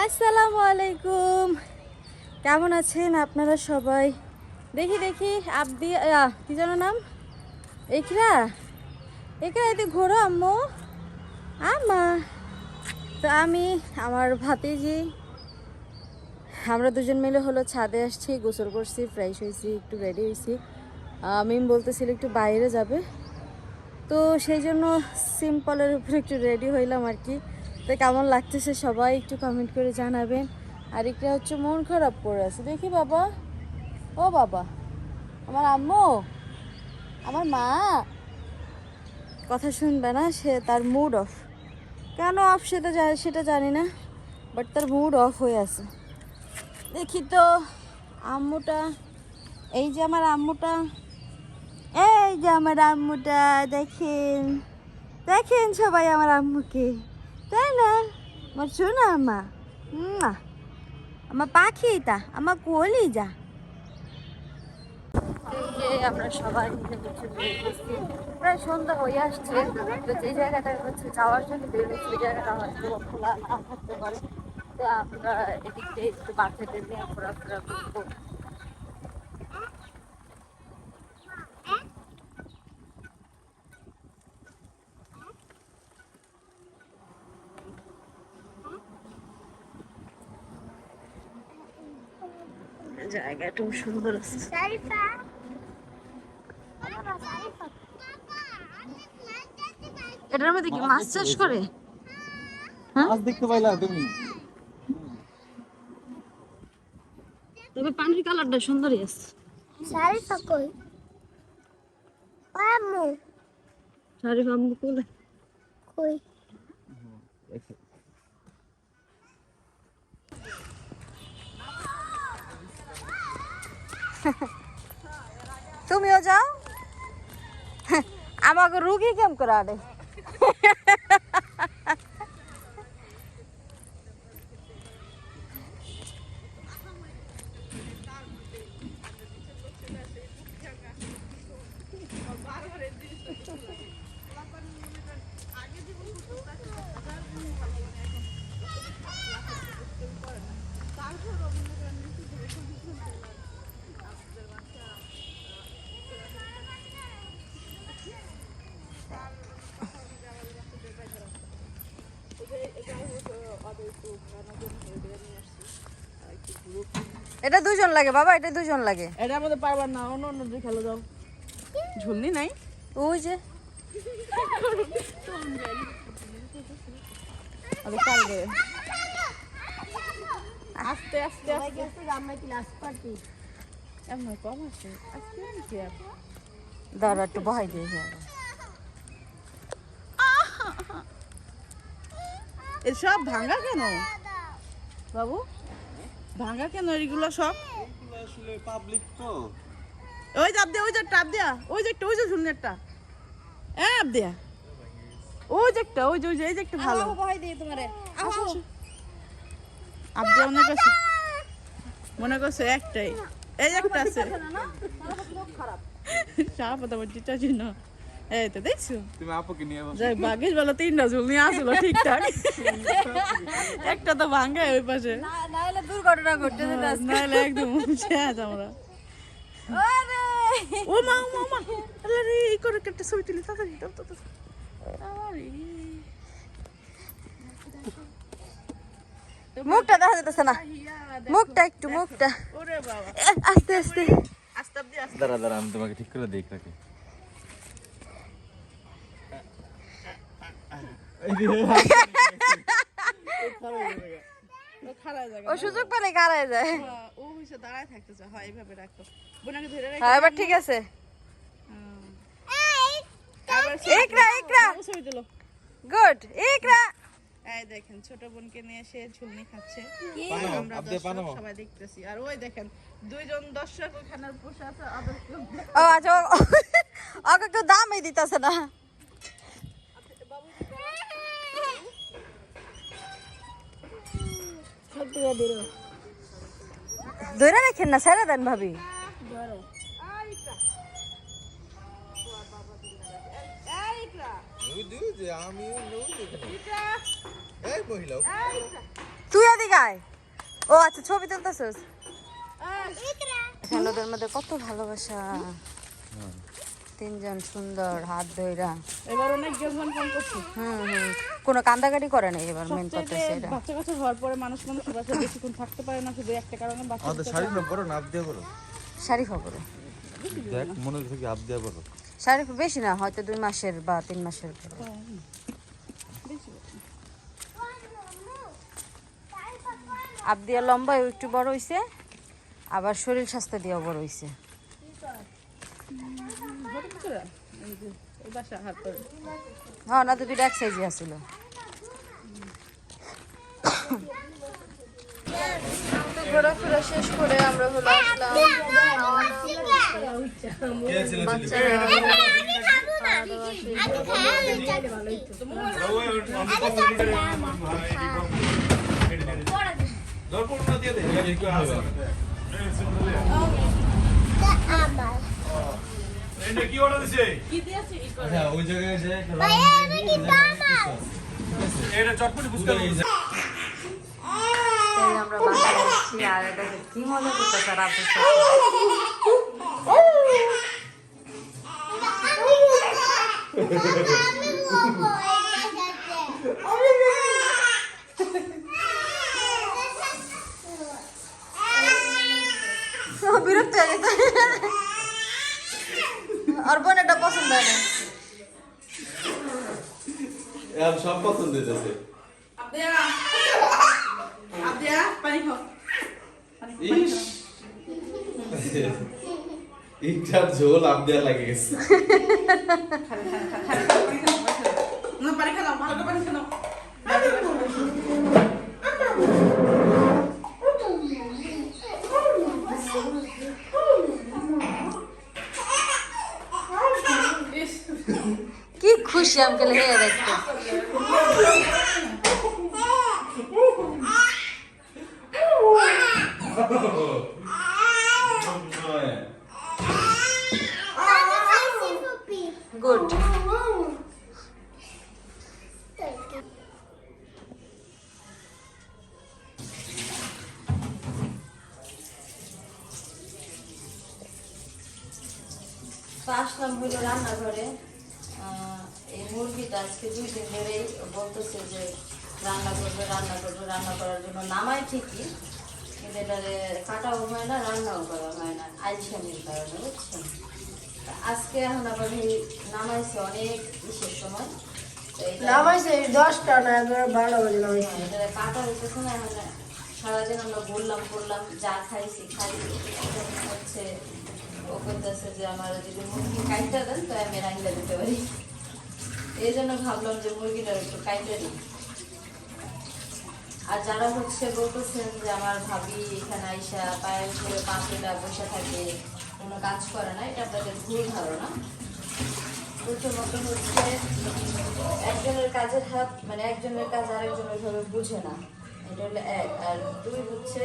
আসসালামু আলাইকুম, কেমন আছেন আপনারা সবাই? দেখি দেখি আবদি কি যেন নাম, ইকরা। ইকরা এতে ঘোরো আম্মু। আমা তো আমি আমার ভাতিজি আমরা দুজন মিলে হলো ছাদে আসছি, গোসল করছি, ফ্রেশ হয়েছি, একটু রেডি হয়েছি। মিম বলতেছিল একটু বাইরে যাবে, তো সেই জন্য সিম্পলের উপরে একটু রেডি হইলাম আর কি। তো কেমন লাগতেছে সবাই একটু কমেন্ট করে জানাবেন। আর একটা হচ্ছে মন খারাপ করে আছে, দেখি বাবা। ও বাবা, আমার আম্মু, আমার মা কথা শুনবে না, সে তার মুড অফ। কেন অফ সেটা জানি না, বাট তার মুড অফ হয়ে আছে। দেখি তো আম্মুটা, এই যে আমার আম্মুটা, এই যে আমার আম্মুটা, দেখেন দেখেন সবাই আমার আম্মুকে, তাই না? আমার শোনা আম্মা, আমার পাখি, এটা আমার কোলি যা। আমরা সবাই মিলে হচ্ছে বেরিয়েছি, প্রায় সন্ধ্যা হয়ে আসছে। তো যে জায়গাটা হচ্ছে যাওয়ার জন্য বেরিয়েছি, ওই জায়গাটা হয়তো খোলা না থাকতে পারে। তো আমরা এদিক দিয়ে একটু বাচ্চাদের নিয়ে ঘোরাফেরা করবো। জায়গাটাও সুন্দর আছে। এটার মধ্যে কি মাছ চাষ করে? মাছ দেখতে পাইলা তুমি? তবে পানির কালারটা সুন্দরই আছে। শারিফা কই? আম্মু শারিফ আম্মু কোলে। কই? তুমিও যাও, আমাকে রুগী কেম করে আরে। এটা দুজন লাগে বাবা, এটা দুজন লাগে। এটা আমাদের পারবার না, অন্য অন্য দিয়ে খেলে যাও। ঝুলনি নাই ওই যে পারবে। আস্তে আস্তে আস্তে আমরা ক্লাস করতে এমন কম আছে আজকে কি আর দাঁড়া একটু বহাই দিয়ে এই সব ভাঙা কেন বাবু? ভাঙা কেন এগুলো সব? আসলে পাবলিক তো। ওই চাপ দিয়া, ওই যে টাপ দিয়া, ওই যে একটা, ওই যে ঝুলনি একটা আপ দিয়া, ওই যে একটা, ওই যে এই যে একটা ভালো বহাই দিয়ে তোমারে। আপ দিয়া মনে করছে একটাই, এই একটা আছে সাপ তোমার চিটা চিহ্ন। এই তো দেখছো, তুমি আপুকে নিয়ে বসো। যাই ভাগ্যিস বলো তিনটা ঝুলনি আসলো ঠিকঠাক, একটা তো ভাঙা ওই পাশে, না হলে দুর্ঘটনা ঘটতে যেত আজকে। নাহলে একদম শেষ আমরা। আরে ও মা ও মা ও মা, আরে রে এই করে একটা ছবি তুলি তাড়াতাড়ি দাও তো। আরে মুখটা দেখা যেতেছে না, মুখটা একটু, মুখটা ওরে বাবা, আস্তে আস্তে। আস্তে আস্তে আস্তে দাঁড়া দাঁড়া, আমি তোমাকে ঠিক করে দেখ রাখি। খারাপ জায়গা, ও সুযোগ পেলে কারায় যায়। ও হইছে দাঁড়ায় থাকতে চায়। হয় এইভাবে রাখো, বোনাকে ধরে রাখো। হ্যাঁ এবার ঠিক আছে। আবার ইকরা ইকরা, ছবি তুলো। গুড ইকরা। এই দেখেন ছোট বোনকে নিয়ে সে ঝুলনি খাচ্ছে, পানামা, আমরা আপনি দর্শক পানামা। সবাই দেখতেছি। আর ওই দেখেন দুইজন দর্শক ওখানের বসে আছে, ওদেরকে ও আচ্ছা, ওকে কেউ দামই দিতেছে না। ধরে রাখেন না, ছেড়ে দেন ভাবি। আমি মহিলা তুই এদিকে আয়। ও আচ্ছা, ছবি তুলতেছিস? এখানে ওদের মধ্যে কত ভালোবাসা, তিনজন সুন্দর হাত ধইরা। এবার অনেক যখন ফোন করছি কোনো কান্দাকাটি করে না এবার, মেন কথা সেটা। বাচ্চা কাচ্চা হওয়ার পরে মানুষ বাচ্চা বেশিক্ষণ থাকতে পারে না, শুধু একটা কারণে বাচ্চা আমাদের শাড়ি না বড় না আপ দিয়া বড়। শাড়ি খবর দেখ মনে হচ্ছে কি আপ দিয়া বড়। শাড়ি বেশি না, হয়তো 2 মাসের বা 3 মাসের। আপ দিয়া লম্বায় একটু বড় হইছে, আবার শরীর স্বাস্থ্য দিয়েও বড় হইছে। হ্যাঁ, না তো দুইটা এক সাইজই আছিল। ঘোরাফেরা শেষ করে আমরা হলো আসলাম কি অর্ডার দিছে? হ্যাঁ ওই জায়গায় যে এটা চটপটি ফুচকা দিছে। আমরা বাসায় আসছি আর এটা কি মজা করতেছে আর আপুর সাথে। বিরক্ত হয়ে গেছে, আর বোন এটা পছন্দ হয় না। সব পছন্দ হইতেছে। পানি খাও। ইটার ঝোল আপ দেয়া লাগে গেছে। না পানি খাও, ভালো করে পানি খাও। কি খুশি আমাকে লেগে দেখতে। গুড। আসলাম হইলো রান্নাঘরে। এই মুরগিটা আজকে 2 দিন ধরেই বলতেছে যে রান্না করবে রান্না করবে, রান্না করার জন্য নামাই ঠিকই, কিন্তু এটারে কাটাও হয় না, রান্নাও করা হয় না আইসামির কারণে, বুঝছেন। আজকে এখন আবার নামাইছে অনেক বিশেষ সময়, নামাইছে 10টা না 12টা বাজে নামাইছে। এটা কাটা হইতেছে না। মানে সারাদিন আমরা বললাম করলাম, যা খাইছি হচ্ছে ও করতেছে যে আমার যদি মুরগি কাইটা দেন তো আমি রান্না দিতে পারি। এই জন্য ভাবলাম যে মুরগিটা একটু কাইটা দিই। আর যারা হচ্ছে বলতেছেন যে আমার ভাবি এখানে আইসা পায়ের ধরে পাঁচটা বসে থাকে, কোনো কাজ করে না, এটা আপনাদের ভুল ধারণা। প্রথমত হচ্ছে একজনের কাজের হাত, মানে একজনের কাজ আরেকজনের ভাবে বুঝে না, এটা হলো 1। আর 2 হচ্ছে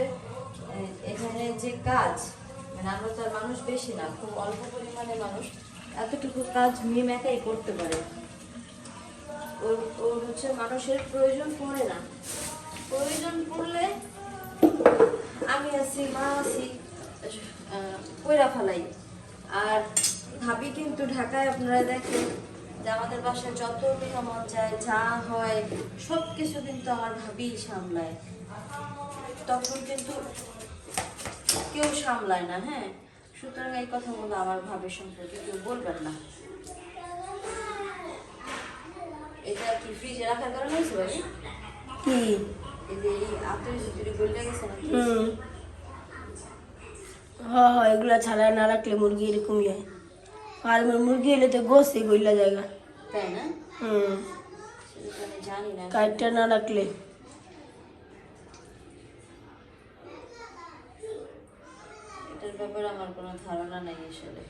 এখানে যে কাজ, মানে আমরা তো আর মানুষ বেশি না, খুব অল্প পরিমাণে মানুষ, এতটুকু কাজ মিম একাই করতে পারে। ওর হচ্ছে মানুষের প্রয়োজন পড়ে না, প্রয়োজন পড়লে আমি আছি, মা আছি, কইরা ফেলাই। আর ভাবি কিন্তু ঢাকায় আপনারা দেখেন যে আমাদের বাসায় যত মেহমান যায়, যা হয় সব কিছু কিন্তু আমার ভাবি সামলায়, তখন কিন্তু কেউ সামলায় না। হ্যাঁ, সুতরাং এই কথাগুলো আমার ভাবির সম্পর্কে কেউ বলবেন না। এটা কি ফ্রিজে রাখার কারণে হয়েছে ভাবি? কি এই যে আপনার যদি গলে গেছে না, হ্যাঁ এগুলা ছাড়া না রাখলে মুরগি এরকমই হয়। আর মুরগি এলে তো গোসে গইলা জায়গা, তাই না? সেটা আমি জানি না। কাইটটা না রাখলে এটার ব্যাপারে আমার কোনো ধারণা নেই আসলে।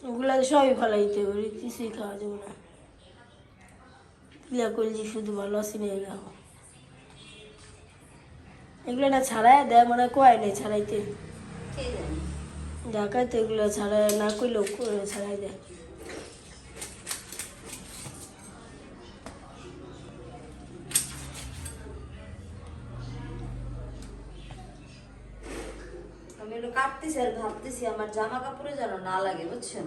ওগুলা সবই ফেলাইতে হবে, কিছুই খাওয়া যাবে না। ক্লিয়ার করছি শুধু ভালো আছি না এগুলো। এগুলো না ছাড়াই দেয় মানে কয় নেই ছাড়াইতে, ঢাকায় তো এগুলো ছাড়াই না করলেও ছাড়াই দেয়। আমি একটু কাটতেছি আর ভাবতেছি আমার জামা কাপড়ে যেন না লাগে, বুঝছেন?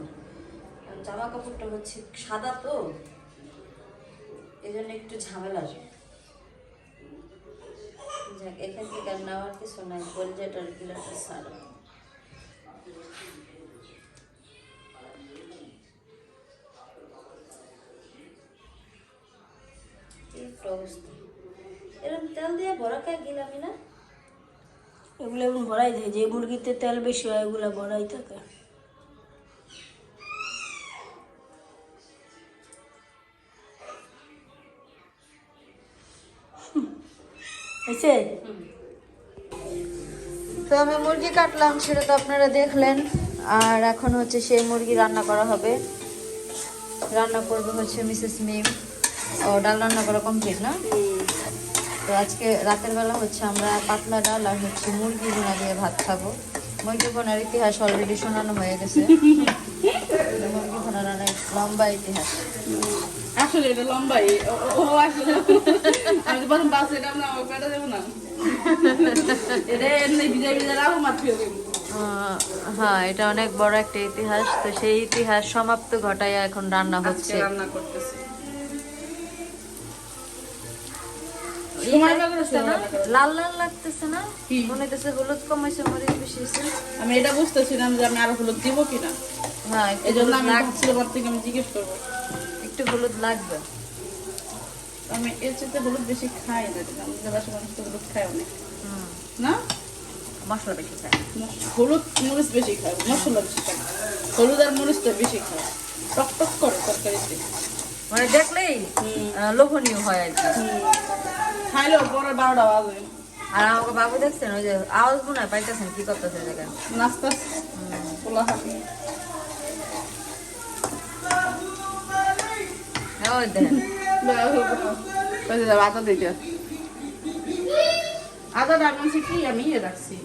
কারণ জামা কাপড়টা হচ্ছে সাদা তো, এই জন্য একটু ঝামেলার। যাক, এখান থেকে আর নেওয়ার কিছু নাই, কলজেটার গিলাটা সারা। এরকম তেল দিয়ে ভরা খাই গিলামি না? এগুলো এখন ভরাই দেয়, যে মুরগিতে তেল বেশি হয় এগুলো ভরাই থাকে। হয়েছে? তো আমি মুরগি কাটলাম, সেটা তো আপনারা দেখলেন। আর এখন হচ্ছে সেই মুরগি রান্না করা হবে। রান্না করবে হচ্ছে মিসেস মিম। ও ডাল রান্না করা কমপ্লিট না? তো আজকে রাতের বেলা হচ্ছে আমরা পাতলা ডাল আর হচ্ছে মুরগি ভুনা দিয়ে ভাত খাবো। মুরগি ভুনার ইতিহাস অলরেডি শোনানো হয়ে গেছে। মুরগি ভুনার অনেক লম্বা ইতিহাস। আসলে এটা লম্বাই ও আসলে আমি তো প্রথম বাস এটা না পেটা দেবো না, এটা এমনি ভিজা ভিজা রাখো মাত্র দেবো। হ্যাঁ, এটা অনেক বড় একটা ইতিহাস। তো সেই ইতিহাস সমাপ্ত ঘটায় এখন রান্না হচ্ছে। রান্না করতেছি লাল লাল লাগতেছে না? কি? মনে হইতেছে হলুদ কমাইছে, মরিচ বেশি হয়েছে। আমি এটা বুঝতেছিলাম যে আমি আরো হলুদ দিব কিনা, হ্যাঁ, এই জন্য আমি ভাবছিলাম ওর থেকে আমি জিজ্ঞেস করবো। একটু হলুদ লাগবে। আমি এর চেয়ে হলুদ বেশি খাই না, আমাদের বাসার মানুষ তো হলুদ খায় অনেক না, মশলা বেশি খায়। হলুদ মরিচ বেশি খায়, মশলা বেশি খায়, হলুদ আর মরিচটা বেশি খায়, টক টক করে তরকারিতে, মানে দেখলেই লোভনীয় হয় আর কি। খাইলেও পরে 12টা বাজে। আর আমাকে বাবু দেখছেন, ওই যে আওয়াজ মনে হয় পাইতেছেন কি করতেছে দেখেন। নাস্তা পোলা হাঁটি ওই দেখেন, আদা দিতে, আদাটা আমি কি আমি ইয়ে রাখছি,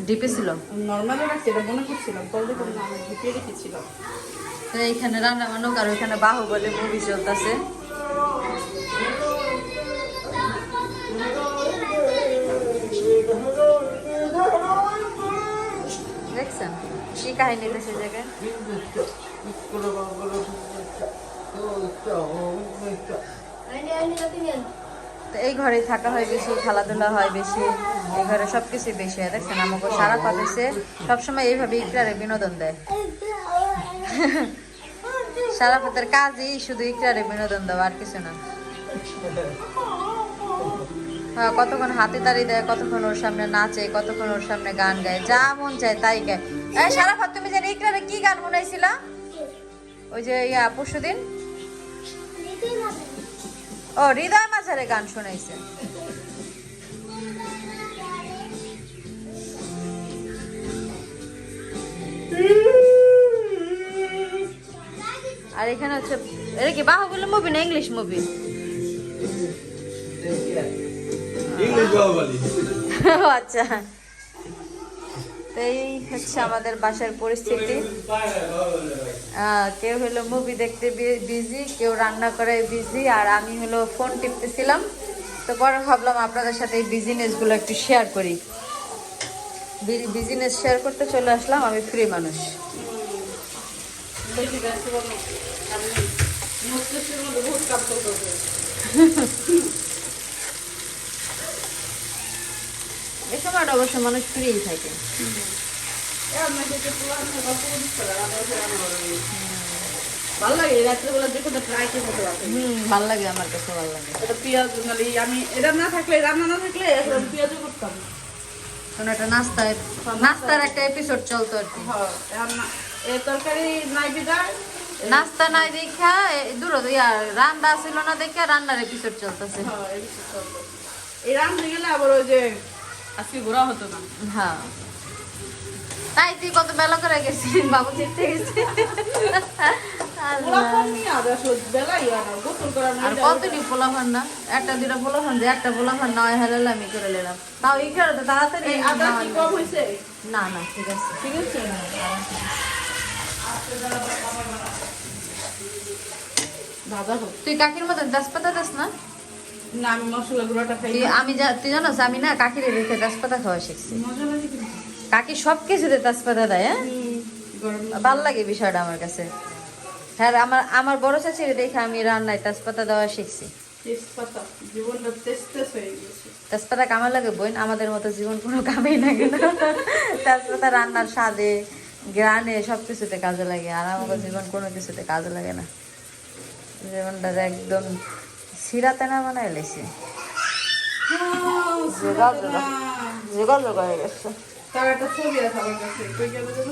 ডিপে ছিল। নর্মালি রাখছি, এটা মনে করছিলাম পরে দেখলাম না আমি ঢুকিয়ে রেখেছিলাম। তো এইখানে রান্না বান্না আর ওইখানে বাহুবলী মুভি চলতেছে। দেখছেন কি কাহিনী দেশে জায়গায়। তো এই ঘরেই থাকা হয় বেশি, খেলাধুলা হয় বেশি, এই ঘরে সবকিছু বেশি হয়। দেখছেন আমাকে সারা পাতেছে সবসময় এইভাবে ইকরারে বিনোদন দেয়। সারা পাতের কাজই শুধু ইকরারে বিনোদন দেওয়া, আর কিছু না। হ্যাঁ, কতক্ষণ হাতে তালি দেয়, কতক্ষণ ওর সামনে নাচে, কতক্ষণ ওর সামনে গান গায়, যা মন চায় তাই গায়। এই সারাফাত, তুমি যে ইকরারে কি গান শুনাইছিলা ওই যে পরশুদিন? ও, হৃদয় মাঝারে গান শোনাইছে। আর এখানে হচ্ছে এটা কি বাহুবলী মুভি না ইংলিশ মুভি? ইংলিশ বাহুবলী। আচ্ছা, তো এই হচ্ছে আমাদের বাসার পরিস্থিতি। কেউ হলো মুভি দেখতে বিজি, কেউ রান্না করায় বিজি, আর আমি হলো ফোন টিপতেছিলাম। তো পরে ভাবলাম আপনাদের সাথে এই বিজনেসগুলো একটু শেয়ার করি। বিজনেস শেয়ার করতে চলে আসলাম, আমি ফ্রি মানুষ। এই সময়টা অবশ্য মানুষ ফ্রি থাকে। ভালো লাগে রাত্রেবেলা যে কোনো ট্রাই করতে পারবে। ভালো লাগে, আমার কাছে ভালো লাগে। এটা পেঁয়াজ মানে আমি এটা না থাকলে, রান্না না থাকলে এখন পেঁয়াজও করতাম না। কারণ একটা নাস্তার একটা এপিসোড চলতো আর কি। হ্যাঁ, এখন এই তরকারি নাই বিদায়, নাস্তা নাই দেখা দূর রান্না ছিল না দেখে রান্নার এপিসোড চলতেছে। হ্যাঁ, এই কিছু চলবে। এই রান্না গেলে আবার ওই যে আজকে ঘোরা হতো না। হ্যাঁ, তাই তুই কত বেলা করে গেছিস বাবু চিনতে গেছি পোলাপান নিয়ে আর আসলে বেলাই হয় না, গোসল করার আর মধ্যে কতটি পোলাপান না একটা দুটা পোলাপান যে একটা পোলাপান নয় হাজার আমি করে নিলাম তাও এই খেয়ে তো তাড়াতাড়ি এই আদা কি কম হয়েছে? না না ঠিক আছে ঠিক আছে। ভাজা হোক। তুই কাকির মতন তেজপাতা দাস না না আমি মশলা গুঁড়োটা খাই না। তুই জানোস আমি না কাকির রেখে তেজপাতা খাওয়া শিখছি মজা লাগে কিন্তু। কাকি সব কিছুতে তেজপাতা দেয় হ্যাঁ গরম ভাল লাগে বিষয়টা আমার কাছে হ্যাঁ আমার বড় চাচির দেখে আমি রান্নায় তেজপাতা দেওয়া শিখছি তেজপাতা জীবনটা তেজ হয়ে গেছে। তেজপাতা কামা লাগে বোন আমাদের মতো জীবন কোনো কামেই লাগে না তেজপাতা রান্নার স্বাদে গ্রানে সব কিছুতে কাজে লাগে আর আমার জীবন কোনো কিছুতে কাজে লাগে না জীবনটা একদম সিরাতে না বানাই লেছি জোগাড় হয়ে গেছে তার একটা ছবি আছে আমার কাছে, কই গেল যেন?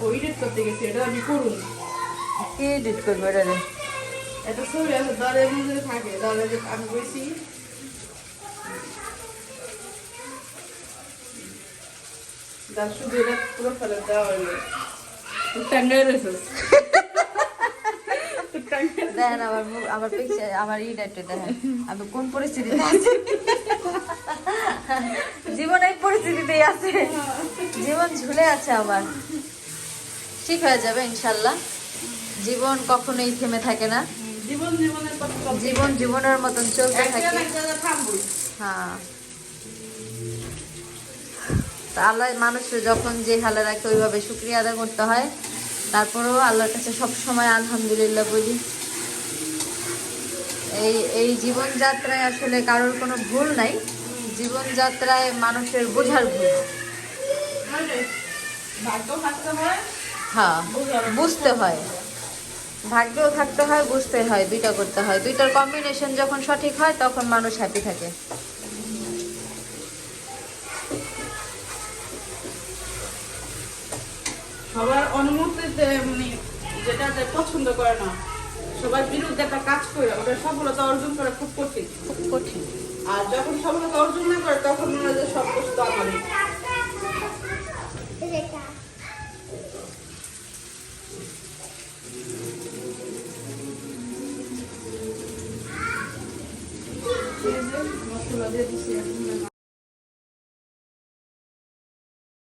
ও এডিট করতে গেছি, এটা আমি করুন। কি এডিট করবো এটা রে একটা ছবি আছে দলের মধ্যে থাকে, দলের আমি বলছি তার শুধু এটা পুরো ফেলে দেওয়া হইলো। তুই টাঙ্গাই রয়েছিস। তুই টাঙ্গাই দেখেন আমার মুখ আমার পিকচার আমার একটু দেখেন আমি কোন পরিস্থিতিতে আছি জীবন এই পরিস্থিতিতেই আছে জীবন ঝুলে আছে আমার ঠিক হয়ে যাবে ইনশাল্লাহ জীবন কখনোই থেমে থাকে না জীবনের কথা বলতে জীবন জীবনের মতন চলতে একটা থাকে না একটা জায়গায় থামবই। হ্যাঁ তা আল্লাহ মানুষের যখন যে হালে রাখে ওইভাবে শুক্রিয়া আদায় করতে হয় তারপরেও আল্লাহর কাছে সব সময় আলহামদুলিল্লাহ বলি এই জীবনযাত্রায় আসলে কারোর কোনো ভুল নাই জীবনযাত্রায় মানুষের বোঝার ভুল ভাগ্য থাকতে হয়, হ্যাঁ বুঝতে হয় ভাগ্যও থাকতে হয় বুঝতে হয় দুইটা করতে হয় দুইটার কম্বিনেশন যখন সঠিক হয় তখন মানুষ হ্যাপি থাকে সবার অনুমতিতে মানে যেটা যে পছন্দ করে না, সবার বিরুদ্ধে একটা কাজ করে ওটা সফলতা অর্জন করা খুব কঠিন। খুব কঠিন আর যখন সফলতা অর্জন না করে তখন মনে হয় যে সব কিছু তো আমারই। এই যে মশলা দিয়ে দিছি এখন